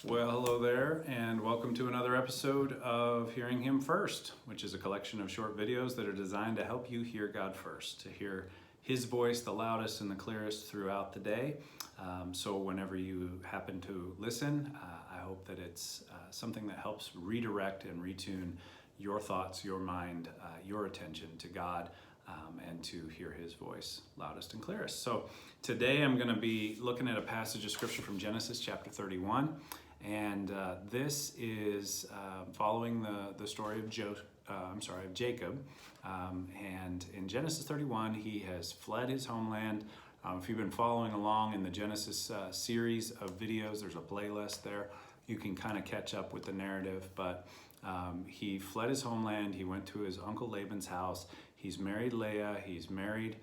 Well, hello there, and welcome to another episode of Hearing Him First, which is a collection of short videos that are designed to help you hear God first, to hear His voice the loudest and the clearest throughout the day. So whenever you happen to listen, I hope that it's something that helps redirect and retune your thoughts, your mind, your attention to God, and to hear His voice loudest and clearest. So today I'm going to be looking at a passage of Scripture from Genesis chapter 31. And this is following the story of Jacob. And in Genesis 31, he has fled his homeland. If you've been following along in the Genesis series of videos, there's a playlist there. You can kind of catch up with the narrative. But he fled his homeland. He went to his uncle Laban's house. He's married Leah. He's married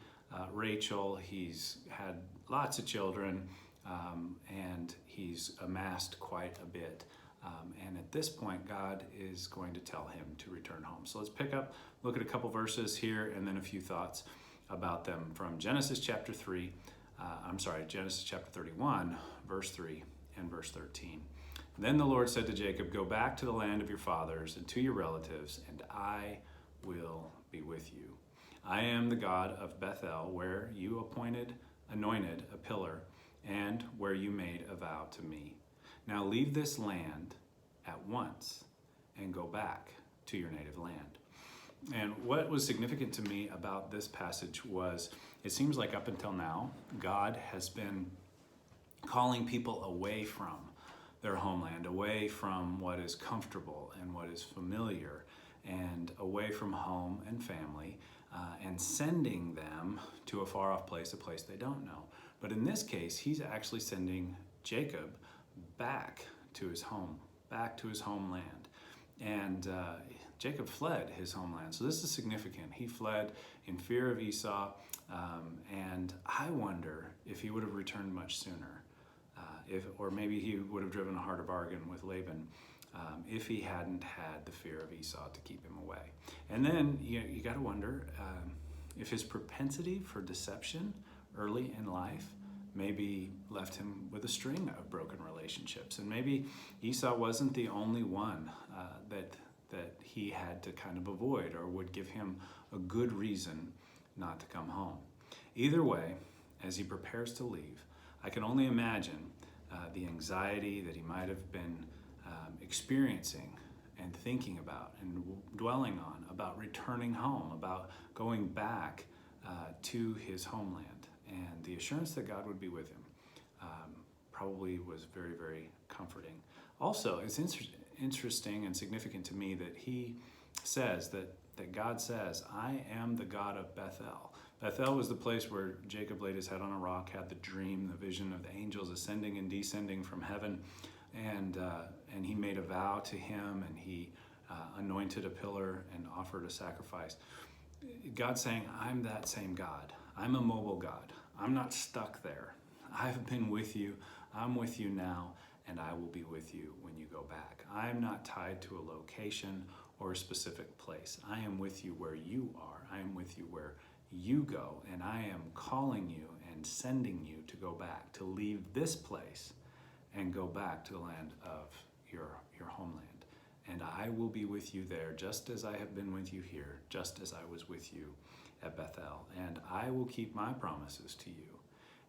Rachel. He's had lots of children. And he's amassed quite a bit. And at this point, God is going to tell him to return home. So let's look at a couple verses here, and then a few thoughts about them from Genesis chapter 31, verse 3 and verse 13. Then the Lord said to Jacob, "Go back to the land of your fathers and to your relatives, and I will be with you. I am the God of Bethel, where you anointed a pillar, and where you made a vow to me. Now leave this land at once and go back to your native land." And what was significant to me about this passage was, it seems like up until now, God has been calling people away from their homeland, away from what is comfortable and what is familiar, and away from home and family, and sending them to a far off place, a place they don't know. But in this case, he's actually sending Jacob back to his home, back to his homeland. And Jacob fled his homeland. So this is significant. He fled in fear of Esau. And I wonder if he would have returned much sooner. Or maybe he would have driven a harder bargain with Laban if he hadn't had the fear of Esau to keep him away. And then you got to wonder if his propensity for deception early in life maybe left him with a string of broken relationships. And maybe Esau wasn't the only one that he had to kind of avoid, or would give him a good reason not to come home. Either way, as he prepares to leave, I can only imagine the anxiety that he might have been experiencing and thinking about and dwelling on about returning home, about going back to his homeland. And the assurance that God would be with him probably was very, very comforting. Also, it's interesting and significant to me that he says that God says, "I am the God of Bethel." Bethel was the place where Jacob laid his head on a rock, had the dream, the vision of the angels ascending and descending from heaven, and he made a vow to him, and he anointed a pillar and offered a sacrifice. God's saying, "I'm that same God. I'm a mobile God. I'm not stuck there. I've been with you. I'm with you now, and I will be with you when you go back. I'm not tied to a location or a specific place. I am with you where you are. I am with you where you go, and I am calling you and sending you to go back, to leave this place and go back to the land of your homeland. And I will be with you there, just as I have been with you here, just as I was with you at Bethel. And I will keep my promises to you.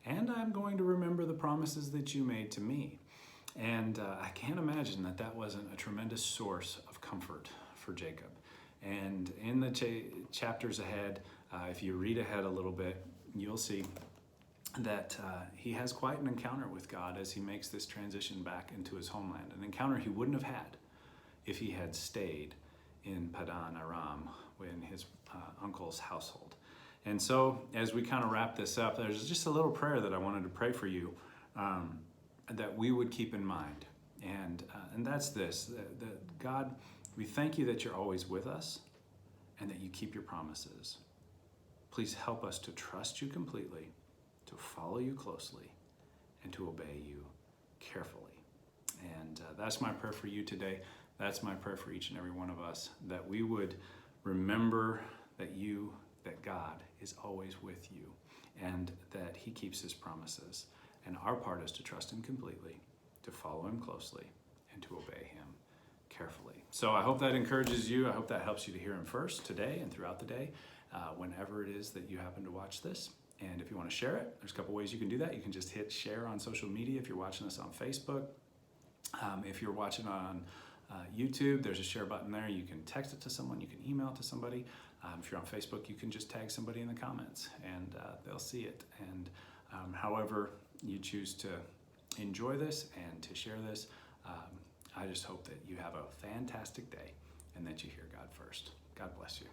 And I'm going to remember the promises that you made to me." And I can't imagine that wasn't a tremendous source of comfort for Jacob. And in the chapters ahead, if you read ahead a little bit, you'll see that he has quite an encounter with God as he makes this transition back into his homeland, an encounter he wouldn't have had if he had stayed in Padan Aram in his uncle's household. And so as we kind of wrap this up, there's just a little prayer that I wanted to pray for you that we would keep in mind. And that's this, that God, we thank you that you're always with us and that you keep your promises. Please help us to trust you completely, to follow you closely, and to obey you carefully. And that's my prayer for you today. That's my prayer for each and every one of us, that we would remember that God is always with you, and that he keeps his promises. And our part is to trust him completely, to follow him closely, and to obey him carefully. So I hope that encourages you. I hope that helps you to hear him first today and throughout the day, whenever it is that you happen to watch this. And if you want to share it, there's a couple ways you can do that. You can just hit share on social media if you're watching us on Facebook. If you're watching on YouTube, there's a share button there. You can text it to someone, you can email it to somebody. If you're on Facebook, you can just tag somebody in the comments and they'll see it. And however you choose to enjoy this and to share this, I just hope that you have a fantastic day and that you hear God first. God bless you.